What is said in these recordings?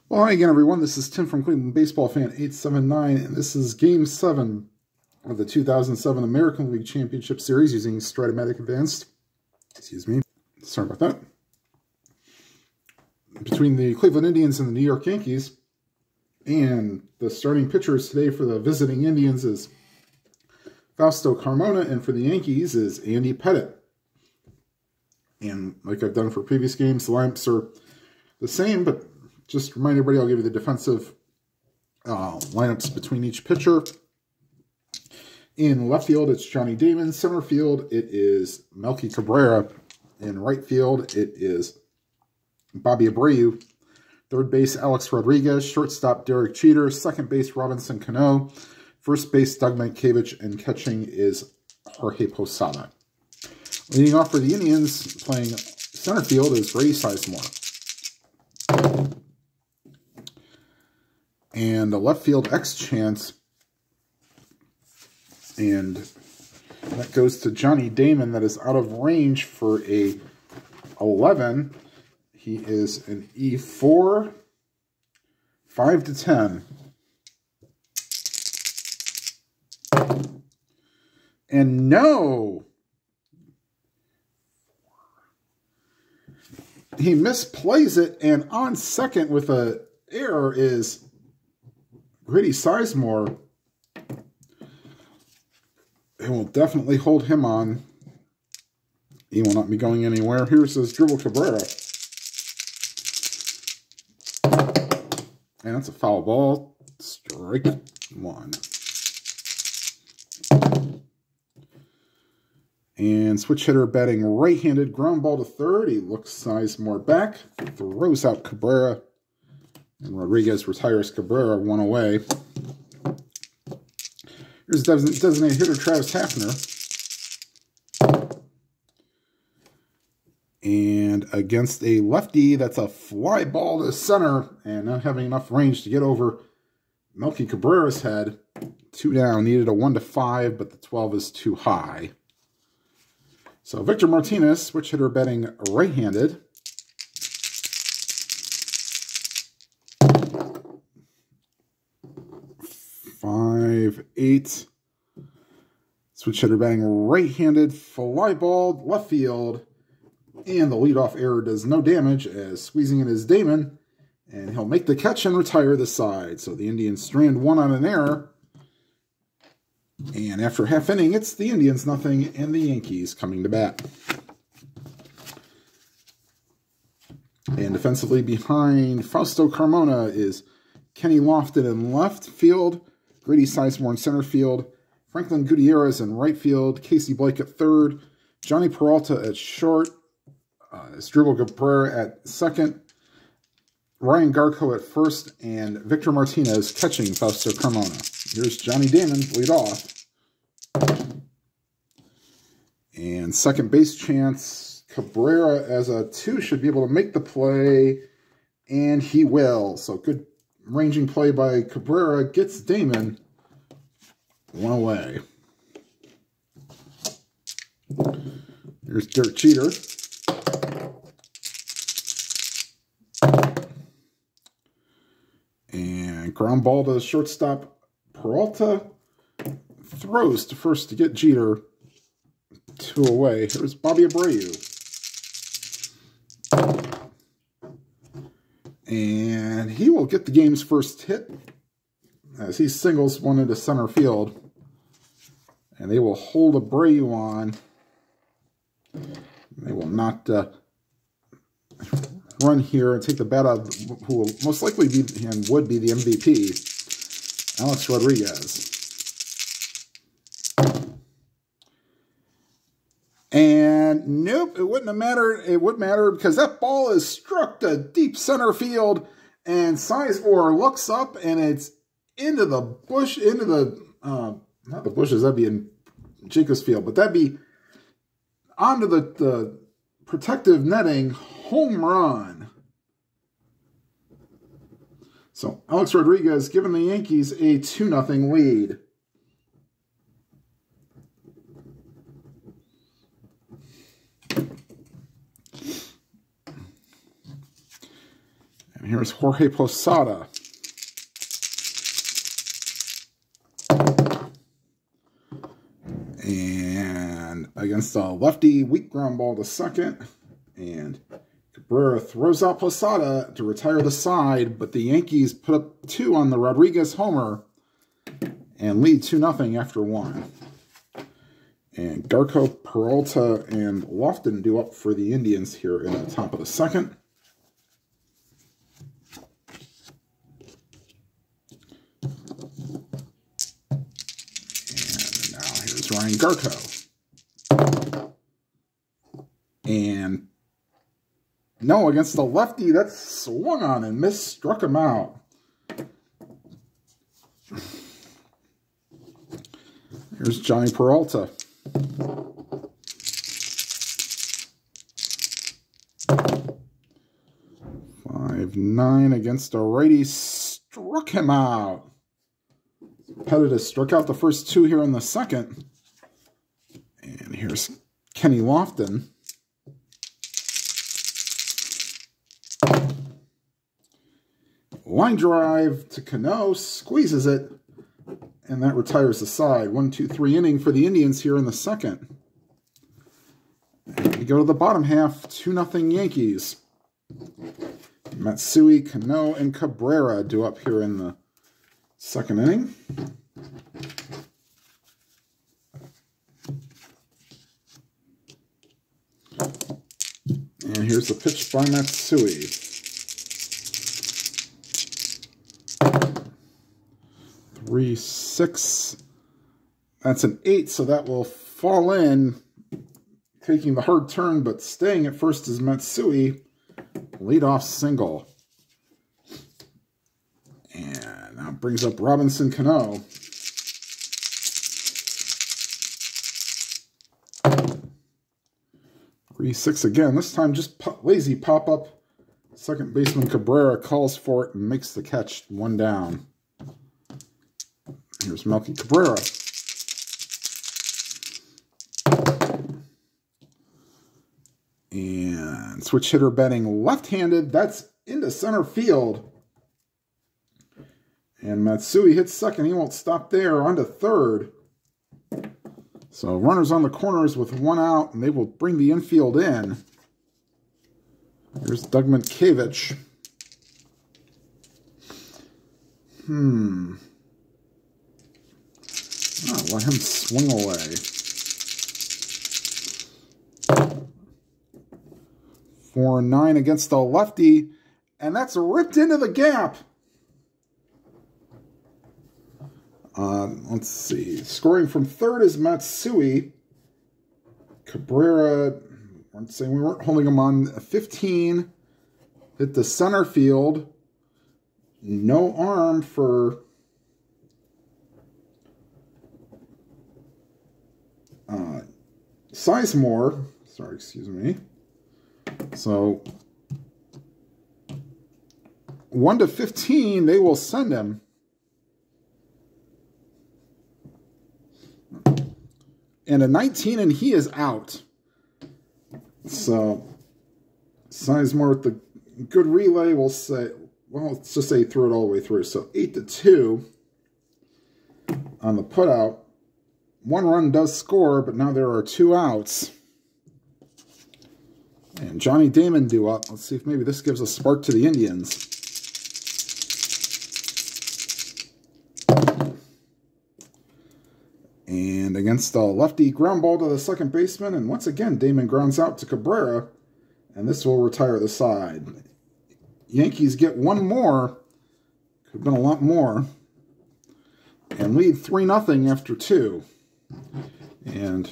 Well, hi again, everyone. This is Tim from Cleveland Baseball Fan 879, and this is Game 7 of the 2007 American League Championship Series using Stratomatic Advanced. Excuse me. Sorry about that. Between the Cleveland Indians and the New York Yankees. And the starting pitchers today for the visiting Indians is Fausto Carmona, and for the Yankees is Andy Pettitte. And like I've done for previous games, the lineups are the same, but just remind everybody, I'll give you the defensive lineups between each pitcher. In left field, it's Johnny Damon. Center field, it is Melky Cabrera. In right field, it is Bobby Abreu. Third base, Alex Rodriguez. Shortstop, Derek Jeter. Second base, Robinson Cano. First base, Doug Mankiewicz. And catching is Jorge Posada. Leading off for the Indians, playing center field, is Grady Sizemore. And a left field X-Chance, and that goes to Johnny Damon. That is out of range for a 11. He is an E4, 5 to 10. And no! He misplays it, and on second with a error is Grady Sizemore. It will definitely hold him on. He will not be going anywhere. Here's his Dribble Cabrera. And that's a foul ball. Strike one. And switch hitter batting right-handed. Ground ball to third. He looks Sizemore back. Throws out Cabrera. And Rodriguez retires Cabrera one away. Here's designated hitter Travis Hafner. And against a lefty, that's a fly ball to center. And not having enough range to get over Melky Cabrera's head. 2 down. Needed a 1 to 5, but the 12 is too high. So Victor Martinez, switch hitter batting right-handed. Five, 8. Switch hitter batting right-handed, fly ball, left field. And the leadoff error does no damage as squeezing it is Damon. And he'll make the catch and retire the side. So the Indians strand one on an error. And after half inning, it's the Indians nothing and the Yankees coming to bat. And defensively behind Fausto Carmona is Kenny Lofton in left field, Grady Sizemore in center field, Franklin Gutierrez in right field, Casey Blake at third, Johnny Peralta at short, Dribble Cabrera at second, Ryan Garco at first, and Victor Martinez catching Fausto Carmona. Here's Johnny Damon, lead off. And second base chance, Cabrera as a 2 should be able to make the play, and he will. So good ranging play by Cabrera, gets Damon one away. Here's Derek Jeter. And ground ball to shortstop Peralta. Throws to first to get Jeter. 2 away. Here's Bobby Abreu. And he will get the game's first hit as he singles one into center field. And they will hold Abreu on. They will not run here and take the bat out of who will most likely be and would be the MVP, Alex Rodriguez. And nope, it wouldn't have mattered. It would matter because that ball is struck to deep center field, and Sizemore looks up and it's into the bush, into the not the bushes. That'd be in Jacobs Field, but that'd be onto the protective netting. Home run. So Alex Rodriguez giving the Yankees a 2-0 lead. And here here's Jorge Posada. And against a lefty, weak ground ball to second. And Cabrera throws out Posada to retire the side, but the Yankees put up 2 on the Rodriguez homer and lead 2-0 after 1. And Garco, Peralta, and Lofton do up for the Indians here in the top of the second. And now here's Ryan Garco. And no, against the lefty, that swung on and missed, struck him out. Here's Johnny Peralta. .59 against a righty, struck him out. Pettit has struck out the first 2 here in the second. And here's Kenny Lofton. Line drive to Cano, squeezes it, and that retires the side. 1-2-3 inning for the Indians here in the second. And we go to the bottom half, 2-0 Yankees. Matsui, Cano, and Cabrera do up here in the second inning. And here's the pitch by Matsui. 3-6. That's an 8, so that will fall in, taking the hard turn, but staying at first is Matsui. Leadoff single. And now brings up Robinson Cano. .36 again. This time just lazy pop-up. Second baseman Cabrera calls for it and makes the catch. 1 down. Here's Melky Cabrera. And switch hitter batting left-handed. That's into center field. And Matsui hits second. He won't stop there. On to third. So runners on the corners with 1 out, and they will bring the infield in. Here's Doug Mientkiewicz. Oh, let him swing away. 4-9 against the lefty, and that's ripped into the gap. Let's see. Scoring from third is Matsui. Cabrera, I'm saying we weren't holding him on. 15. Hit the center field. No arm for Sizemore. Sorry, excuse me. So 1-15, they will send him. And a 19, and he is out. So Sizemore with the good relay will say, well, let's just say he threw it all the way through. So 8-2 on the putout. 1 run does score, but now there are 2 outs. And Johnny Damon due up. Let's see if maybe this gives a spark to the Indians. And against a lefty, ground ball to the second baseman. And once again, Damon grounds out to Cabrera. And this will retire the side. Yankees get 1 more. Could have been a lot more. And lead 3-0 after 2. And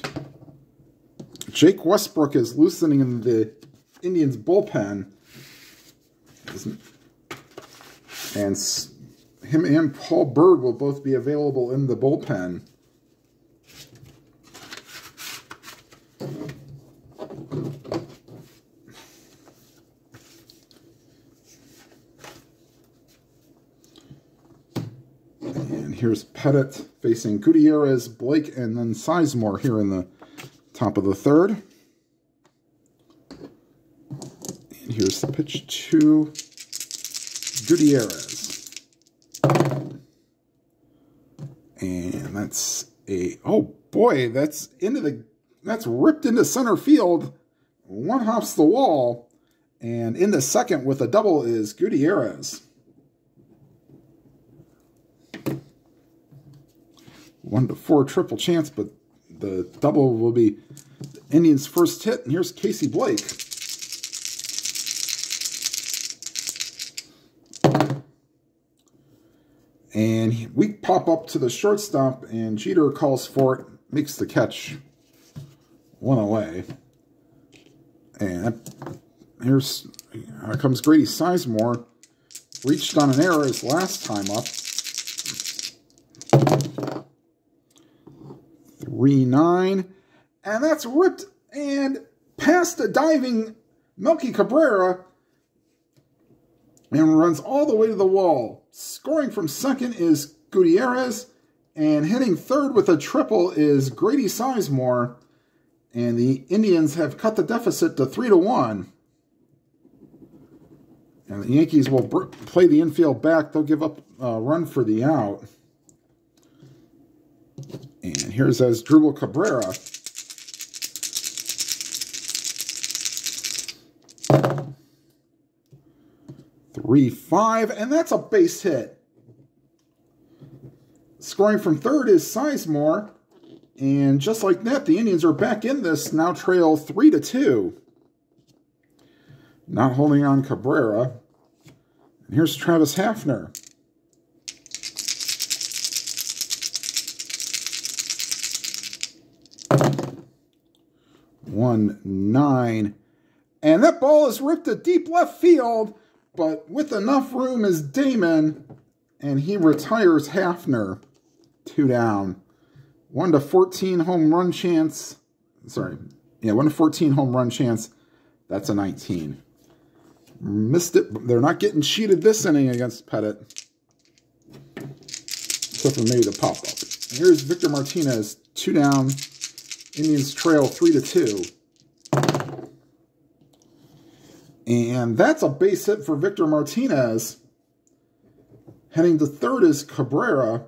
Jake Westbrook is loosening in the Indians' bullpen. And him and Paul Bird will both be available in the bullpen. And here's Pettit facing Gutierrez, Blake, and then Sizemore here in the top of the third. And here's the pitch to Gutierrez. And that's a, oh boy, that's ripped into center field. One hops the wall. And into second with a double is Gutierrez. 1-4 triple chance, but the double will be the Indians' first hit. And here's Casey Blake. And we pop up to the shortstop, and Jeter calls for it, makes the catch. One away. And here comes Grady Sizemore. Reached on an error his last time up. 3-9. And that's ripped and past a diving Melky Cabrera. And runs all the way to the wall. Scoring from second is Gutierrez. And hitting third with a triple is Grady Sizemore. And the Indians have cut the deficit to 3-1. And the Yankees will play the infield back. They'll give up a run for the out. And here's Asdrubal Cabrera. .35, and that's a base hit. Scoring from third is Sizemore. And just like that, the Indians are back in this, now trail 3-2. Not holding on Cabrera. And here's Travis Hafner. .19. And that ball is ripped to deep left field, but with enough room is Damon, and he retires Hafner. 2 down. 1-14 home run chance. Sorry. Yeah, 1-14 home run chance. That's a 19. Missed it. They're not getting cheated this inning against Pettit. Except for maybe the pop-up. Here's Victor Martinez. 2 down. Indians trail 3-2. And that's a base hit for Victor Martinez. Heading to third is Cabrera.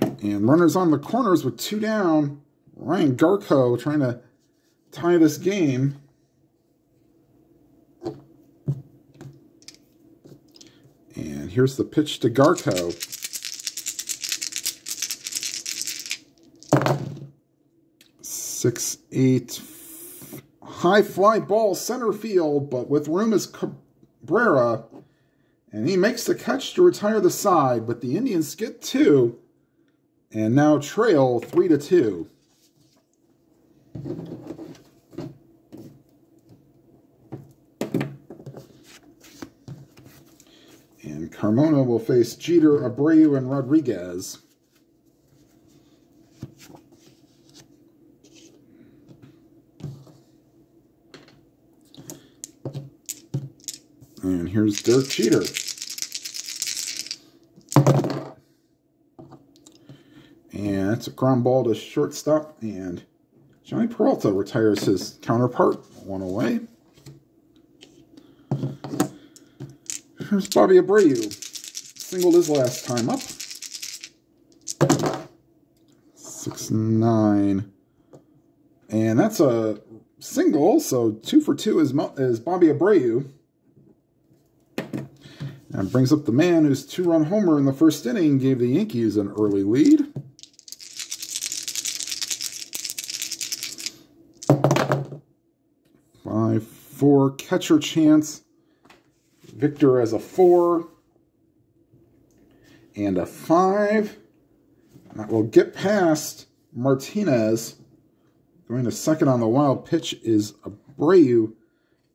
And runners on the corners with 2 down. Ryan Garko trying to tie this game. And here's the pitch to Garko. 6-8. High fly ball center field, but with room is Cabrera. And he makes the catch to retire the side, but the Indians get 2. And now trail 3-2. And Carmona will face Jeter, Abreu, and Rodriguez. And here's Derek Jeter. And it's a ground ball to shortstop. And Johnny Peralta retires his counterpart. 1 away. Here's Bobby Abreu. Singled his last time up. 6-9. And that's a single. So 2 for 2 is Bobby Abreu. And brings up the man whose 2-run homer in the first inning gave the Yankees an early lead. Four catcher chance. Victor as a 4. And a 5. That will get past Martinez. Going to second on the wild pitch is Abreu.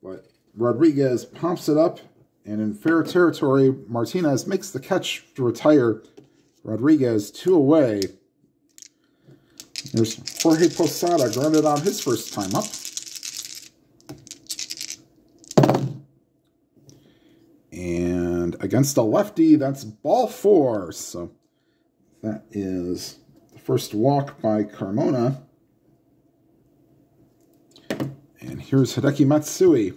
But Rodriguez pops it up. And in fair territory, Martinez makes the catch to retire Rodriguez 2 away. There's Jorge Posada grounded out his first time up. And against a lefty, that's ball 4. So that is the first walk by Carmona. And here's Hideki Matsui.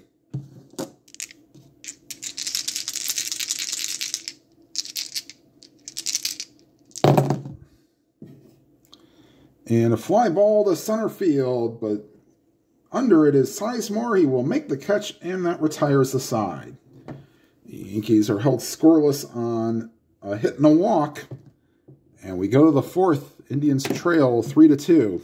And a fly ball to center field, but under it is Sizemore. He will make the catch, and that retires the side. The Yankees are held scoreless on a hit and a walk. And we go to the fourth. Indians trail 3-2.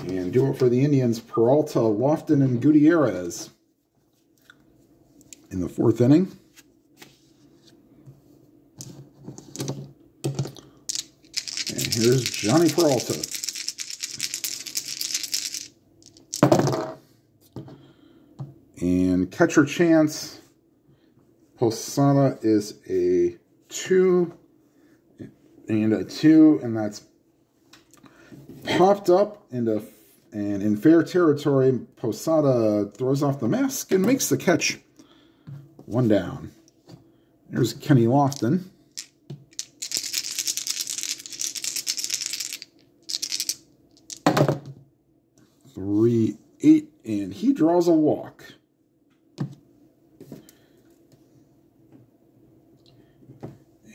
And do it for the Indians, Peralta, Lofton, and Gutierrez in the fourth inning. And here's Johnny Peralta. And catcher chance, Posada is a 2 and a 2, and that's popped up and in fair territory. Posada throws off the mask and makes the catch. 1 down. There's Kenny Lofton. Three, 8, and he draws a walk.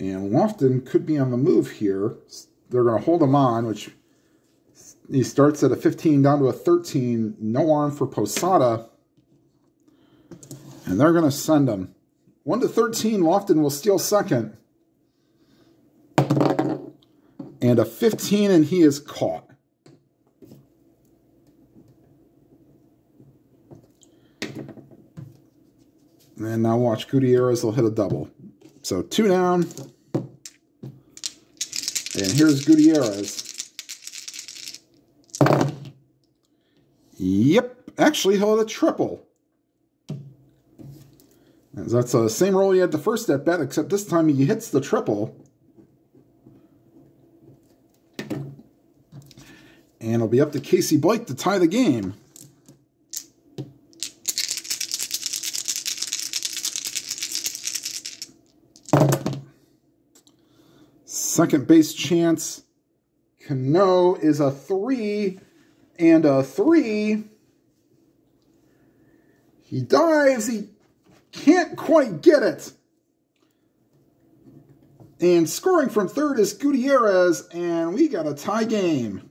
And Lofton could be on the move here. They're going to hold him on, which he starts at a 15 down to a 13. No arm for Posada. And they're going to send him. 1-13, Lofton will steal second. And a 15, and he is caught. And now watch, Gutierrez will hit a double. So 2 down. And here's Gutierrez. Yep, actually he'll hit a triple. That's the same roll he had the first at bat, except this time he hits the triple. And it'll be up to Casey Blake to tie the game. Second base chance. Cano is a 3 and a 3. He dives. He can't quite get it. And scoring from third is Gutierrez, and we got a tie game.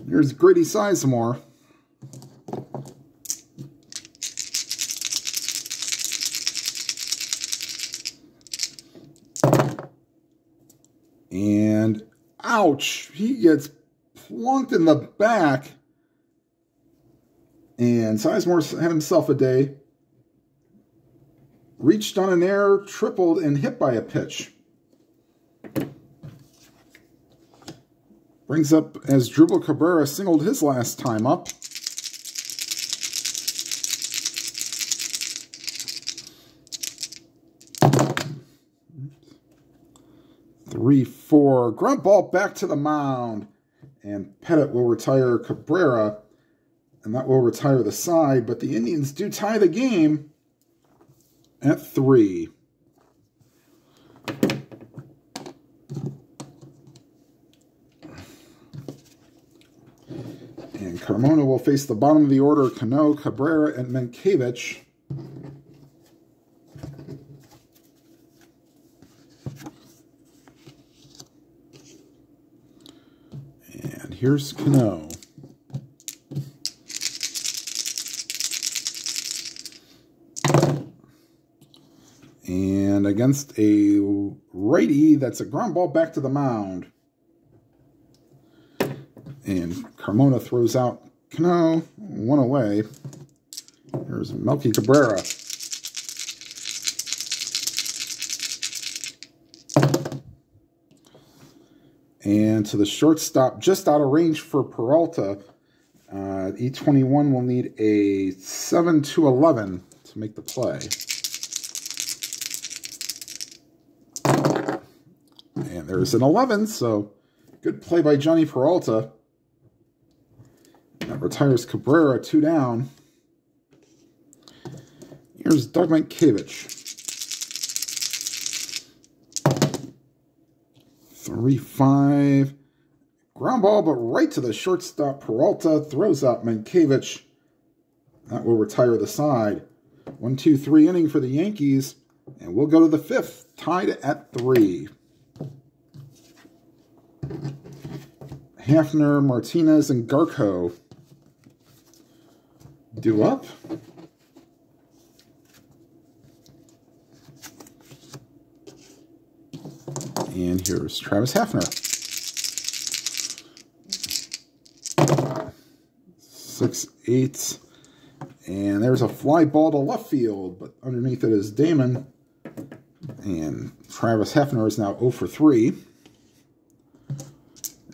Here's Grady Sizemore. And ouch, he gets plunked in the back. And Sizemore's had himself a day. Reached on an error, tripled, and hit by a pitch. Brings up as Drupal Cabrera singled his last time up. Three, 4. Ground ball back to the mound. And Pettit will retire Cabrera. And that will retire the side. But the Indians do tie the game at 3. And Carmona will face the bottom of the order. Cano, Cabrera, and Mankiewicz. And here's Cano. And against a righty, that's a ground ball back to the mound. And Carmona throws out Cano, 1 away. Here's Melky Cabrera. And to the shortstop, just out of range for Peralta. E21 will need a 7-11 to make the play. And there's an 11, so good play by Johnny Peralta. That retires Cabrera, 2 down. Here's Doug Mankiewicz. 3-5. Ground ball, but right to the shortstop. Peralta throws out Mankiewicz. That will retire the side. 1-2-3 inning for the Yankees. And we'll go to the fifth, tied at 3. Hafner, Martinez, and Garko due up. And here's Travis Hafner. 6-8. And there's a fly ball to left field, but underneath it is Damon. And Travis Hafner is now 0 for 3.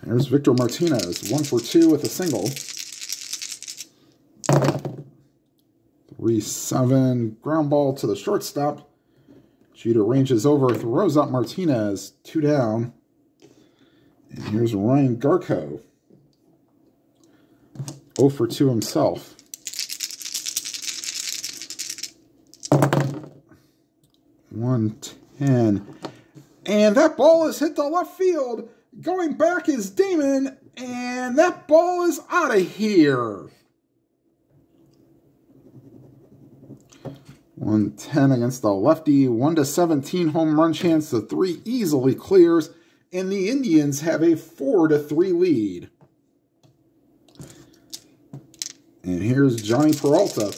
There's Victor Martinez, 1 for 2 with a single. 3-7, ground ball to the shortstop. Jeter ranges over, throws out Martinez, 2 down. And here's Ryan Garko, 0 for 2 himself. 1-10. And that ball is hit to left field. Going back is Damon, and that ball is out of here. 1-10 against the lefty. 1-17 home run chance. The 3 easily clears, and the Indians have a 4-3 lead. And here's Johnny Peralta.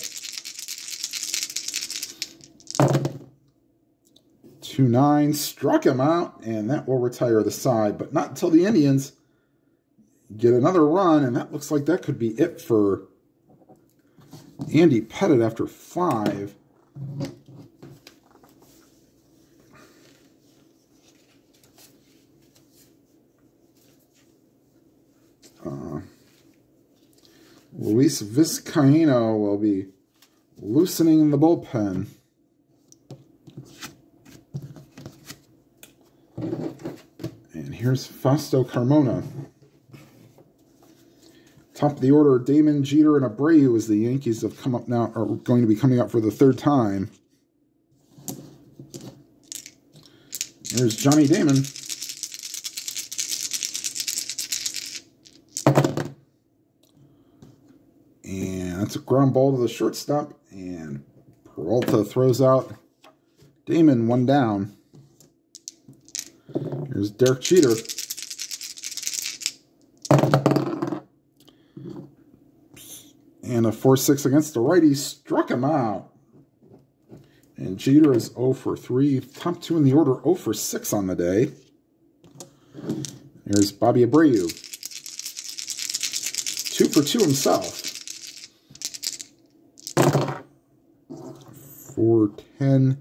2-9, struck him out, and that will retire the side, but not until the Indians get another run, and that looks like that could be it for Andy Pettitte after 5. Luis Vizcaino will be loosening the bullpen. And here's Fausto Carmona. Top of the order, Damon, Jeter, and Abreu as the Yankees have come up now, are going to be coming up for the 3rd time. Here's Johnny Damon. And that's a ground ball to the shortstop. And Peralta throws out Damon, 1 down. Here's Derek Jeter. And a 4-6 against the righty. Struck him out. And Jeter is 0 for 3. Top 2 in the order, 0 for 6 on the day. Here's Bobby Abreu. 2 for 2 himself. 4-10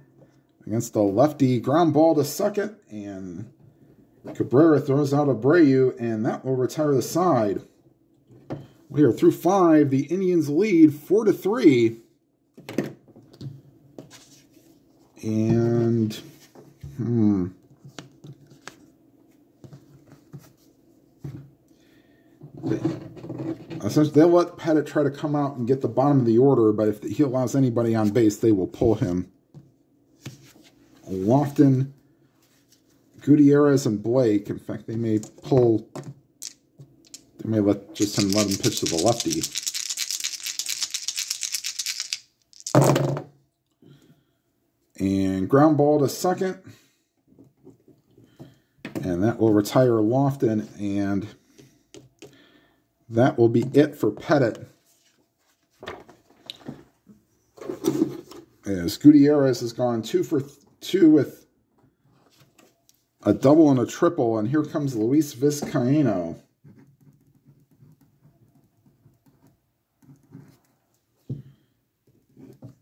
against the lefty. Ground ball to second. And Cabrera throws out Abreu, and that will retire the side. We are through 5. The Indians lead 4-3. And essentially, they'll let Pettitte try to come out and get the bottom of the order, but if he allows anybody on base, they will pull him. Lofton, Gutierrez, and Blake. In fact, they may pull. They may let him pitch to the lefty. And ground ball to second. And that will retire Lofton. And that will be it for Pettitte. As Gutierrez has gone 2 for 2 with a double and a triple. And here comes Luis Vizcaino.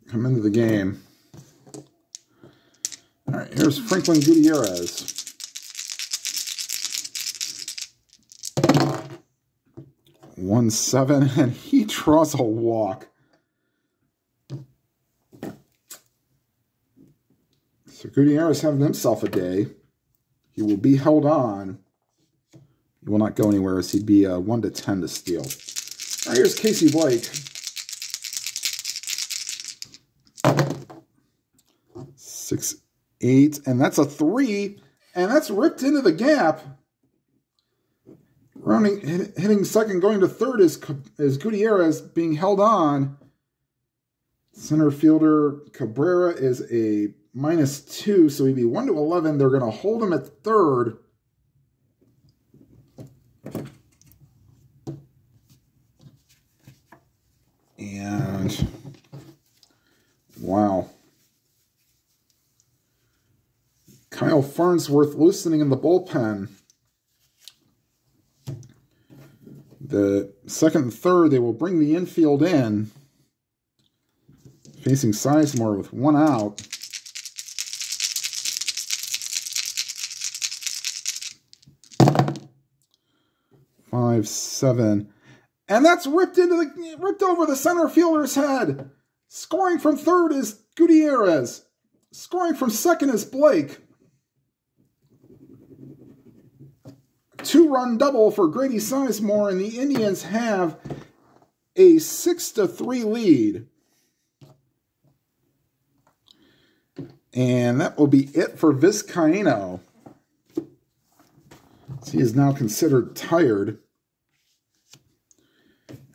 Come into the game. All right, here's Franklin Gutierrez. 1-7, and he draws a walk. So Gutierrez having himself a day. He will be held on. He will not go anywhere, as he'd be 1-10 to steal. All right, here's Casey Blake. 6-8, and that's a 3, and that's ripped into the gap. Hitting second, going to third is Gutierrez being held on. Center fielder Cabrera is a -2, so he'd be 1-11. They're going to hold him at third. And wow. Kyle Farnsworth loosening in the bullpen. The second and third, they will bring the infield in. Facing Sizemore with 1 out. Five, 7. And that's ripped over the center fielder's head. Scoring from third is Gutierrez. Scoring from second is Blake. 2-run double for Grady Sizemore, and the Indians have a 6-3 lead. And that will be it for Vizcaino. He is now considered tired.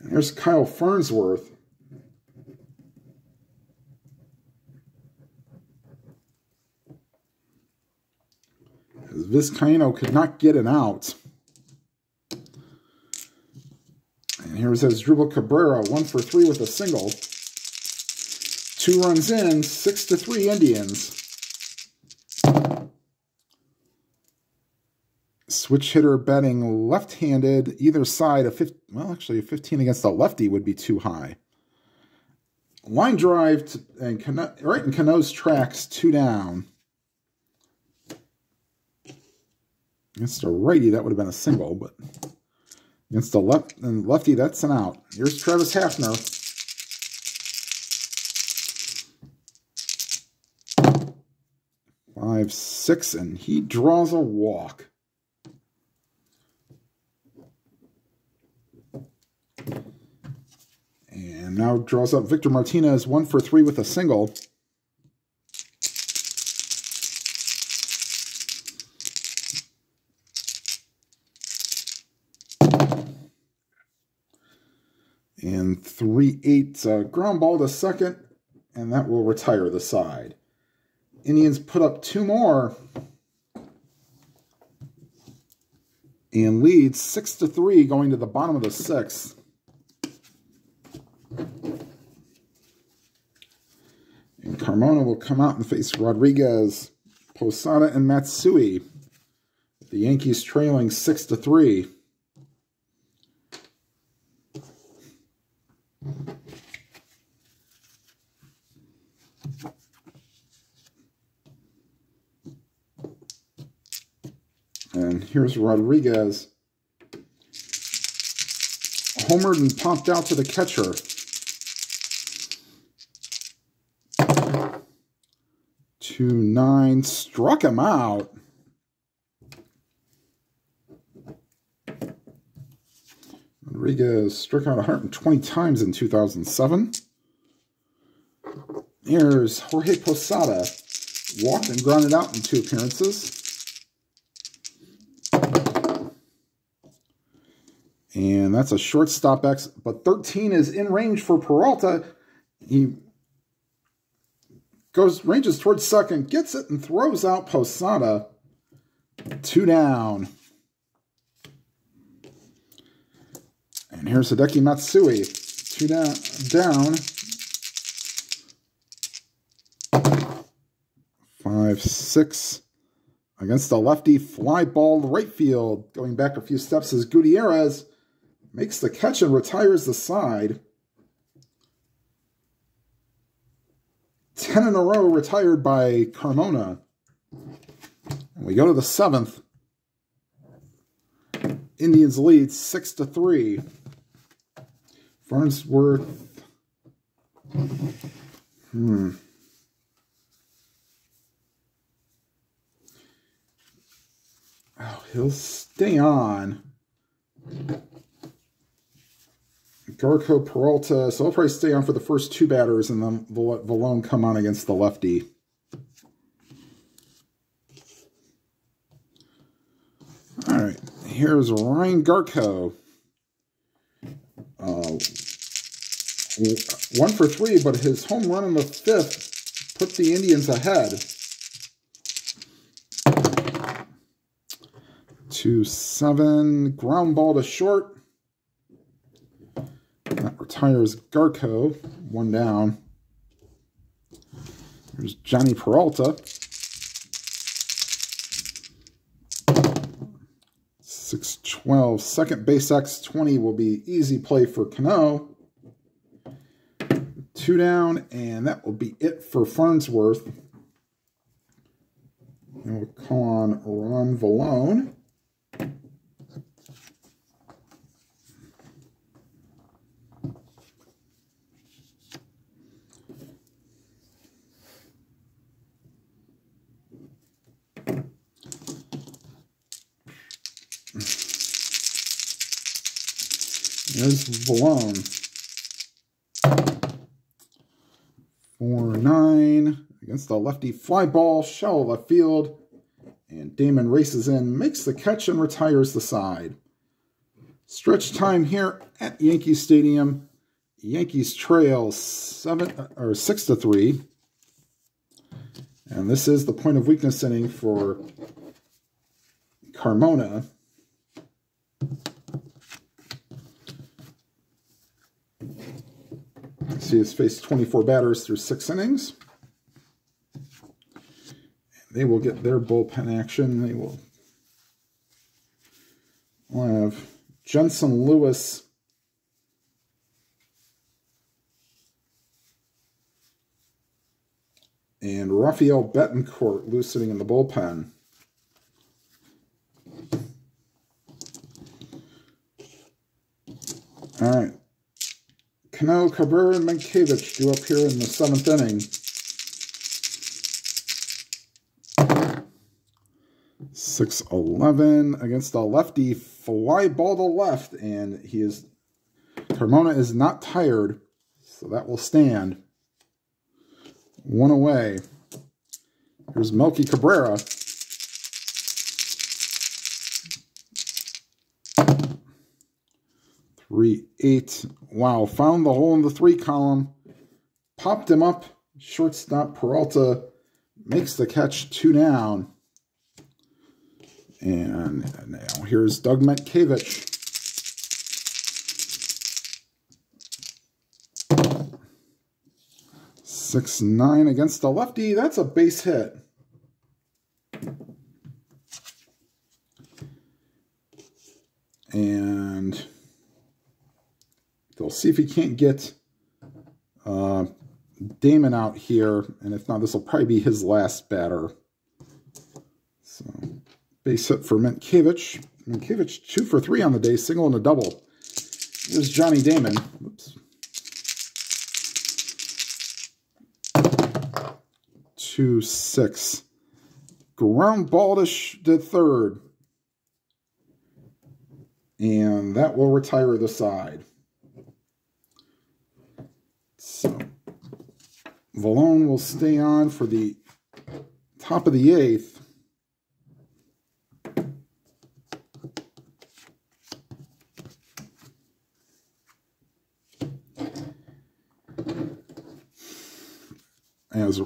And there's Kyle Farnsworth. Vizcaino could not get it out. And here's Asdrubal Cabrera, 1 for 3 with a single. 2 runs in, 6-3 Indians. Switch hitter betting left-handed, either side of 15, well, actually a 15 against a lefty would be too high. Line drive right in Cano's tracks, 2 down. Against a righty, that would have been a single, but against a lefty, that's an out. Here's Travis Hafner. Five, 6, and he draws a walk. And now draws up Victor Martinez, 1 for 3 with a single. And 3-8 ground ball to second, and that will retire the side. Indians put up 2 more and lead 6-3 going to the bottom of the 6th. And Carmona will come out and face Rodriguez, Posada, and Matsui. The Yankees trailing 6-3. And here's Rodriguez. Homered and popped out to the catcher. 2-9, struck him out. Rodriguez struck out 120 times in 2007. Here's Jorge Posada. Walked and grounded out in 2 appearances. And that's a shortstop X, but 13 is in range for Peralta. He ranges towards second, gets it, and throws out Posada. 2 down. And here's Hideki Matsui. 2 down. 5-6. Against the lefty, fly ball to right field. Going back a few steps is Gutierrez. Makes the catch and retires the side. 10 in a row retired by Carmona. And we go to the 7th. Indians lead 6-3. Farnsworth. Oh, he'll stay on. Garco, Peralta, so he'll probably stay on for the first 2 batters and then they'll let Vallone come on against the lefty. All right, Here's Ryan Garko. 1 for 3, but his home run in the 5th put the Indians ahead. 2-7, ground ball to short. That retires Garko, 1 down. There's Johnny Peralta. 6-12, second base X20 will be easy play for Cano. 2 down, and that will be it for Farnsworth. And we'll call on Ron Vallone. There's Vallone. 4-9 against the lefty fly ball, shallow left field. And Damon races in, makes the catch, and retires the side. Stretch time here at Yankee Stadium. Yankees trail 6-3. And this is the point of weakness inning for Carmona. See, he's faced 24 batters through 6 innings. They will get their bullpen action. They will have Jensen Lewis and Rafael Betancourt loose sitting in the bullpen. All right. Cano, Cabrera, and Mankiewicz due up here in the 7th inning. 6-11 against the lefty, fly ball to left, and Carmona is not tired, so that will stand. 1 away. Here's Melky Cabrera. 3-8. Wow, found the hole in the 3 column. Popped him up. Shortstop Peralta makes the catch, 2 down. And now here's Doug Mankiewicz. 6-9 against the lefty. That's a base hit. And they'll see if he can't get Damon out here. And if not, this will probably be his last batter. So, base hit for Mankiewicz. Mankiewicz 2 for 3 on the day, single and a double. Here's Johnny Damon. Oops. 2-6. Ground ball to third. And that will retire the side. So, Vallone will stay on for the top of the 8th. As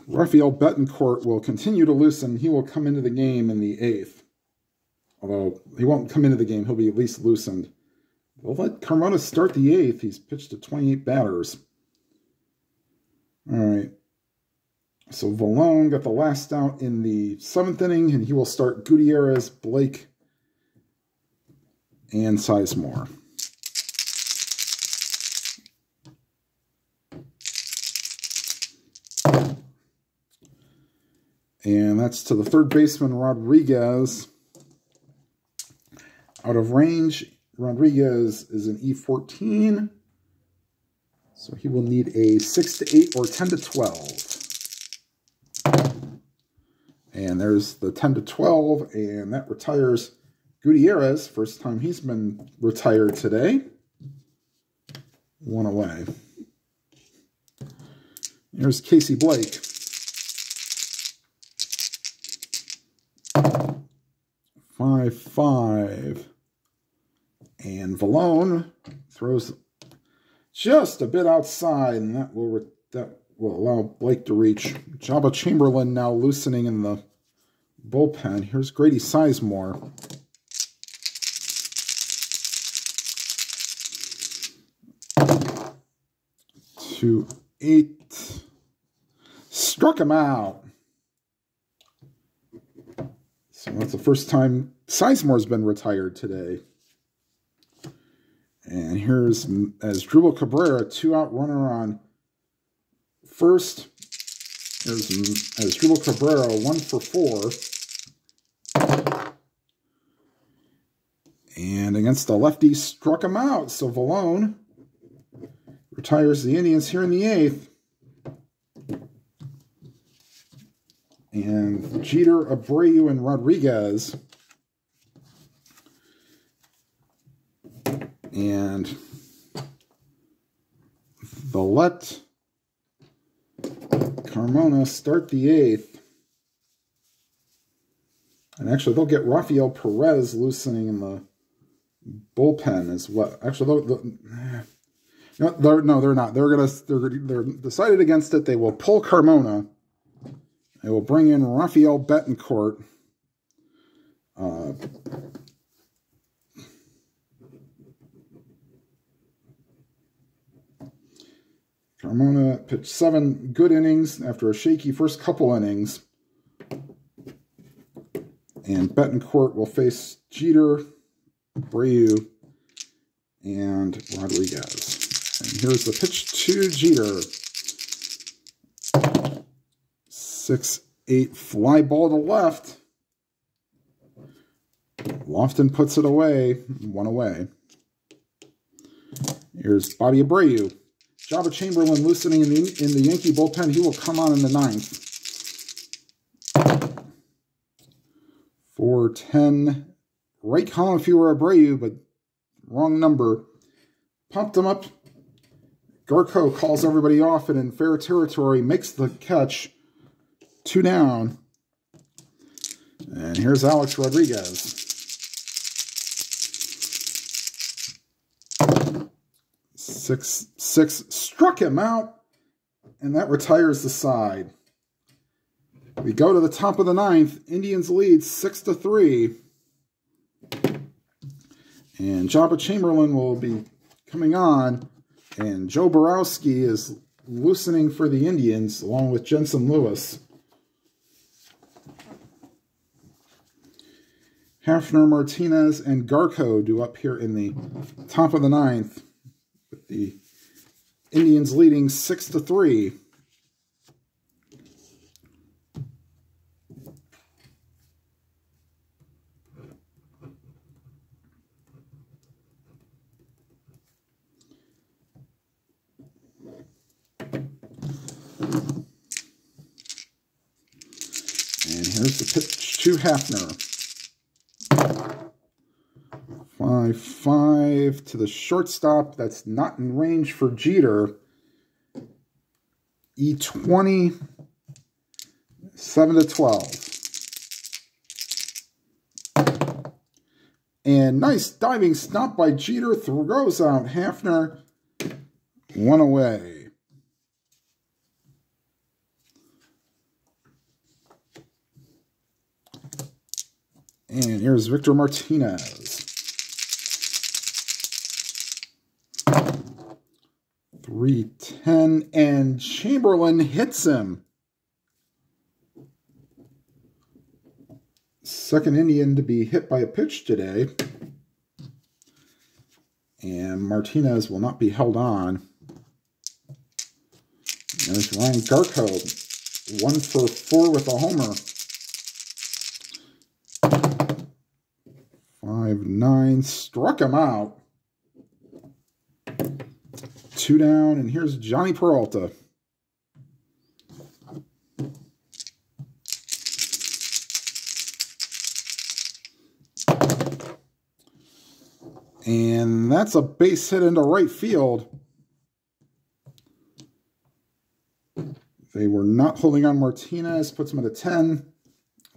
Rafael Betancourt will continue to loosen, he will come into the game in the 8th. Although he won't come into the game, he'll be at least loosened. We'll let Carmona start the 8th. He's pitched to 28 batters. All right. So Vallone got the last out in the 7th inning, and he will start Gutierrez, Blake, and Sizemore. And that's to the third baseman, Rodriguez. Out of range, Rodriguez is an E14. So he will need a 6-8 or 10-12. And there's the 10-12, and that retires Gutierrez. First time he's been retired today. 1 away. Here's Casey Blake. 5-5. And Vallone throws just a bit outside, and that will allow Blake to reach. Jabba Chamberlain now loosening in the bullpen. Here's Grady Sizemore. To 8. Struck him out. So that's the first time Sizemore's been retired today. And here's Asdrubal Cabrera, 2-out runner on first. Here's Asdrubal Cabrera, 1-for-4. And against the lefty, struck him out. So Vallone retires the Indians here in the 8th. And Jeter, Abreu, and Rodriguez. And they'll let Carmona start the 8th. And actually, they'll get Rafael Perez loosening in the bullpen as well. Actually, they're not. They're decided against it. They will pull Carmona. They will bring in Rafael Betancourt. Carmona pitched 7 good innings after a shaky first couple innings. And Betancourt will face Jeter, Abreu, and Rodriguez. And here's the pitch to Jeter. 6-8 fly ball to left. Lofton puts it away. 1 away. Here's Bobby Abreu. Jabba Chamberlain loosening in the Yankee bullpen. He will come on in the 9th. 4-10. Right column for Abreu, but wrong number. Pumped him up. Garco calls everybody off and in fair territory makes the catch. 2 down. And here's Alex Rodriguez. 6-6 struck him out, and that retires the side. We go to the top of the 9th. Indians lead 6-3. And Jabba Chamberlain will be coming on, and Joe Borowski is loosening for the Indians along with Jensen Lewis. Hafner, Martinez, and Garco do up here in the top of the 9th, with the Indians leading 6-3. And here's the pitch to Hafner. 5-5 to the shortstop. That's not in range for Jeter. E20, 7-12. And nice diving stop by Jeter. Throws out Hafner. 1 away. And here's Victor Martinez. 3-10, and Chamberlain hits him. Second Indian to be hit by a pitch today. And Martinez will not be held on. There's Ryan Garco, 1-for-4 with a homer. 5-9, struck him out. 2 down, and here's Johnny Peralta. And that's a base hit into right field. They were not holding on Martinez, puts him at a 10.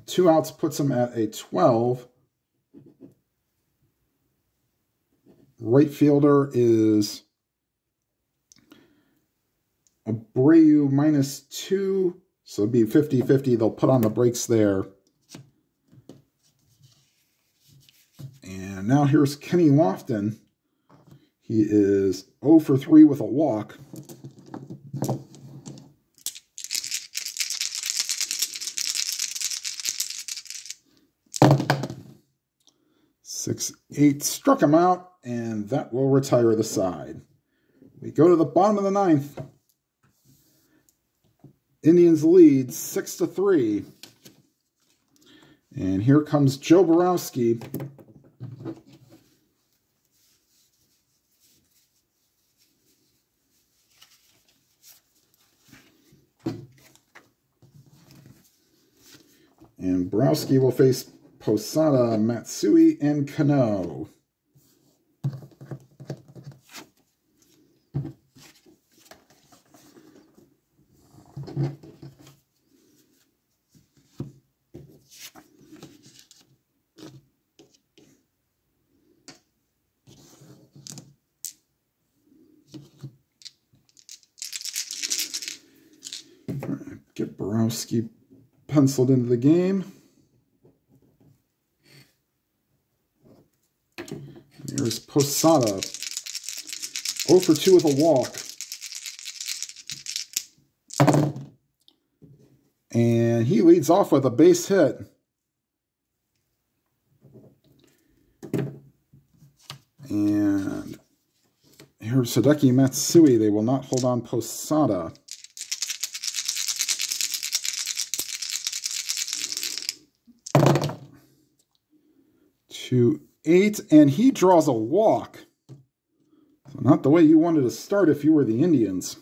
2 outs puts him at a 12. Right fielder is Abreu -2. So it'd be 50-50. They'll put on the brakes there. And now here's Kenny Lofton. He is 0 for 3 with a walk. .68 struck him out, and that will retire the side. We go to the bottom of the ninth. Indians lead 6-3. And here comes Joe Borowski. And Borowski will face Posada, Matsui, and Cano. Get Borowski penciled into the game. Here's Posada. 0 for 2 with a walk. And he leads off with a base hit. And here's Hideki Matsui. They will not hold on Posada. To 8, and he draws a walk. So not the way you wanted to start if you were the Indians.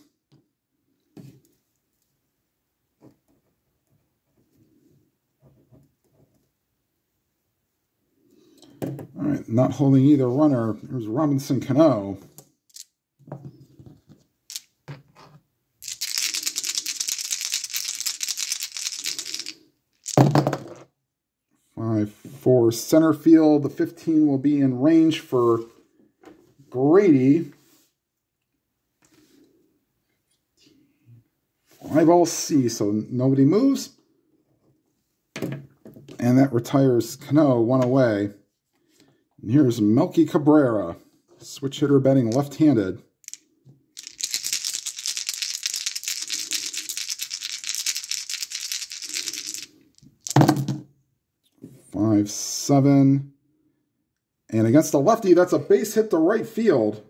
All right, not holding either runner. Here's Robinson Cano. For center field, the 15 will be in range for Grady. 5-ball C, so nobody moves. And that retires Cano, 1 away. And here's Melky Cabrera, switch hitter batting left-handed. Five, 7. And against the lefty, that's a base hit to right field.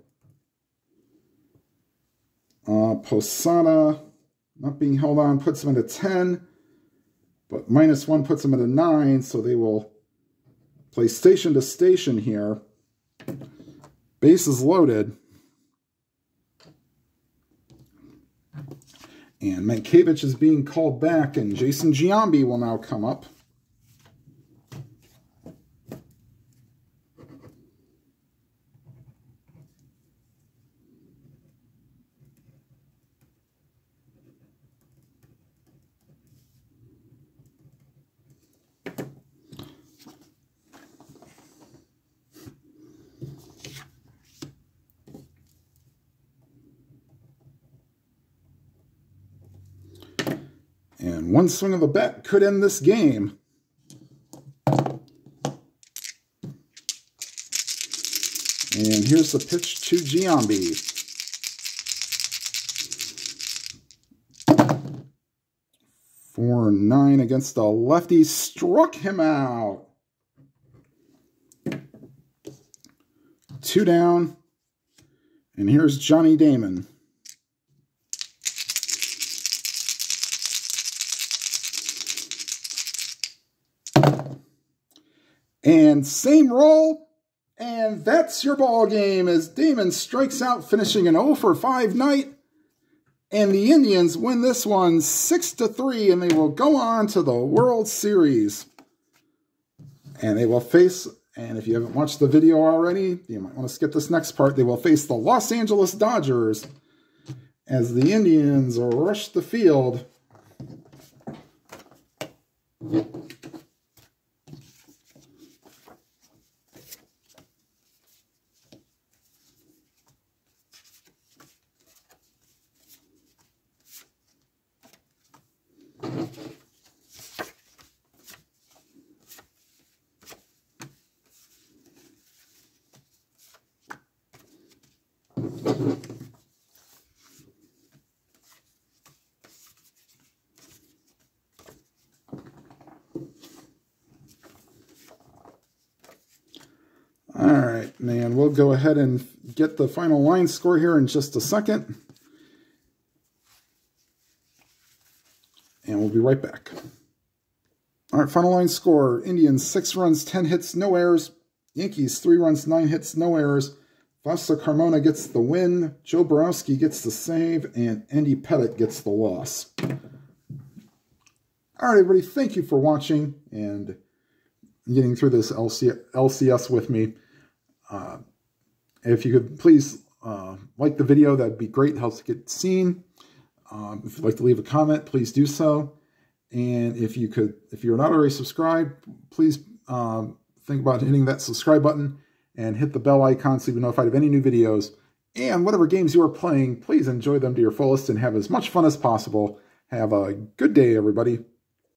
Posada, not being held on, puts him at a 10. But -1 puts him at a 9, so they will play station to station here. Bases loaded. And Mankiewicz is being called back, and Jason Giambi will now come up. And one swing of the bat could end this game. And here's the pitch to Giambi. 4-9 against the lefty. Struck him out. 2 down. And here's Johnny Damon. And same roll, and that's your ball game as Damon strikes out, finishing an 0 for 5 night. And the Indians win this one 6-3, and they will go on to the World Series. And they will face, and if you haven't watched the video already, you might want to skip this next part. They will face the Los Angeles Dodgers as the Indians rush the field. And we'll go ahead and get the final line score here in just a second. And we'll be right back. All right, final line score. Indians 6 runs, 10 hits, no errors. Yankees 3 runs, 9 hits, no errors. Fausto Carmona gets the win. Joe Borowski gets the save. And Andy Pettitte gets the loss. All right, everybody, thank you for watching and getting through this LCS with me. If you could please like the video, that'd be great. It helps to get seen. If you'd like to leave a comment, please do so. And if you're not already subscribed, please think about hitting that subscribe button and hit the bell icon so you'll be notified of any new videos. And whatever games you are playing, please enjoy them to your fullest and have as much fun as possible. Have a good day, everybody.